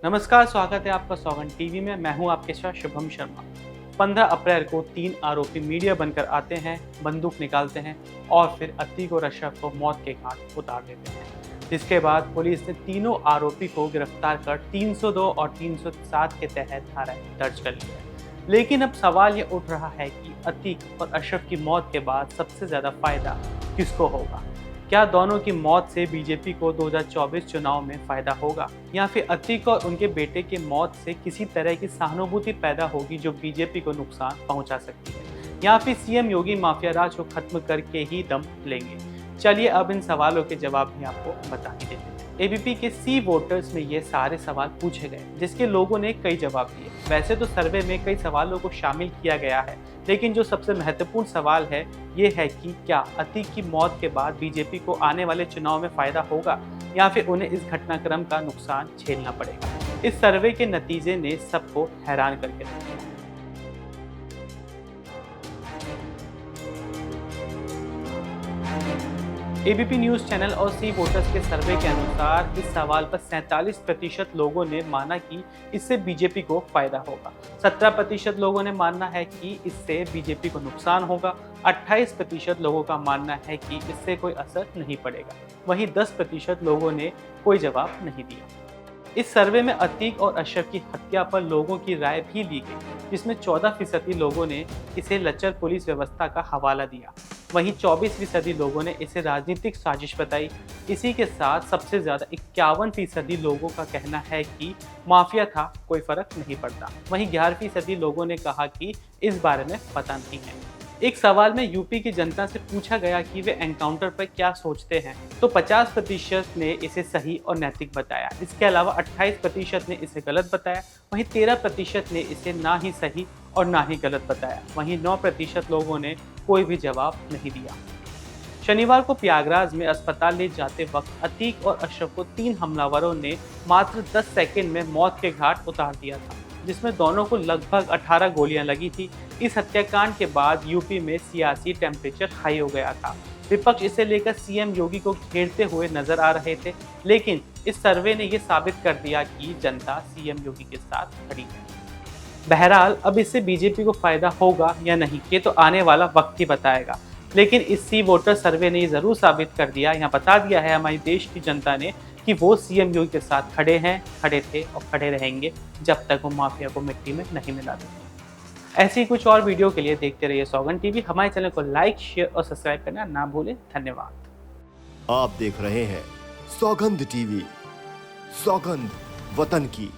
नमस्कार, स्वागत है आपका सौगंध टीवी में। मैं हूं आपके साथ शुभम शर्मा। 15 अप्रैल को 3 आरोपी मीडिया बनकर आते हैं, बंदूक निकालते हैं और फिर अतीक और अशरफ को मौत के घाट उतार देते हैं। जिसके बाद पुलिस ने तीनों आरोपी को गिरफ्तार कर 302 और 307 के तहत धाराएं दर्ज कर ली है। लेकिन अब सवाल ये उठ रहा है कि अतीक और अशरफ की मौत के बाद सबसे ज्यादा फायदा किसको होगा? क्या दोनों की मौत से बीजेपी को 2024 चुनाव में फायदा होगा, या फिर अतीक और उनके बेटे की मौत से किसी तरह की सहानुभूति पैदा होगी जो बीजेपी को नुकसान पहुंचा सकती है, या फिर सीएम योगी माफिया राज को खत्म करके ही दम लेंगे? चलिए अब इन सवालों के जवाब भी आपको बता ही देते हैं। एबीपी के सी वोटर्स में ये सारे सवाल पूछे गए, जिसके लोगों ने कई जवाब दिए। वैसे तो सर्वे में कई सवालों को शामिल किया गया है, लेकिन जो सबसे महत्वपूर्ण सवाल है ये है कि क्या अतीक की मौत के बाद बीजेपी को आने वाले चुनाव में फायदा होगा, या फिर उन्हें इस घटनाक्रम का नुकसान झेलना पड़ेगा। इस सर्वे के नतीजे ने सबको हैरान करके रख दिया। एबीपी न्यूज चैनल और सी वोटर्स के सर्वे के अनुसार इस सवाल पर 47% लोगों ने माना कि इससे बीजेपी को फायदा होगा, 17% लोगों ने मानना है कि इससे बीजेपी को नुकसान होगा, 28% लोगों का मानना है कि इससे कोई असर नहीं पड़ेगा, वहीं 10% लोगों ने कोई जवाब नहीं दिया। इस सर्वे में अतीक और अशरफ की हत्या पर लोगों की राय भी ली गई, जिसमें 14% लोगों ने इसे लचर पुलिस व्यवस्था का हवाला दिया, वहीं 24% लोगों ने इसे राजनीतिक साजिश बताई। इसी के साथ सबसे ज्यादा 51% लोगों का कहना है कि माफिया था, कोई फर्क नहीं पड़ता। वहीं 11% लोगों ने कहा कि इस बारे में पता नहीं है। एक सवाल में यूपी की जनता से पूछा गया कि वे एनकाउंटर पर क्या सोचते हैं, तो 50% ने इसे सही और नैतिक बताया। इसके अलावा 28% ने इसे गलत बताया, वहीं 13% ने इसे ना ही सही और ना ही गलत बताया, वहीं 9% लोगों ने कोई भी जवाब नहीं दिया। शनिवार को प्रयागराज में अस्पताल ले जाते वक्त अतीक और अशरफ को 3 हमलावरों ने मात्र 10 सेकंड में मौत के घाट उतार दिया था, जिसमें दोनों को लगभग 18 गोलियां लगी थी। इस हत्याकांड के बाद यूपी में सियासी टेम्परेचर हाई हो गया था। विपक्ष इसे लेकर सीएम योगी को घेरते हुए नजर आ रहे थे, लेकिन इस सर्वे ने यह साबित कर दिया कि जनता सीएम योगी के साथ खड़ी है। बहरहाल अब इससे बीजेपी को फायदा होगा या नहीं, ये तो आने वाला वक्त ही बताएगा। लेकिन इस सी वोटर सर्वे ने ये जरूर साबित कर दिया, यहाँ बता दिया है हमारी देश की जनता ने कि वो सीएम योगी के साथ खड़े हैं, खड़े थे और खड़े रहेंगे जब तक वो माफिया को मिट्टी में नहीं मिला देंगे। ऐसी ही कुछ और वीडियो के लिए देखते रहिए सौगंध टीवी। हमारे चैनल को लाइक, शेयर और सब्सक्राइब करना ना भूलें। धन्यवाद। आप देख रहे हैं सौगंध टीवी, सौगंध वतन की।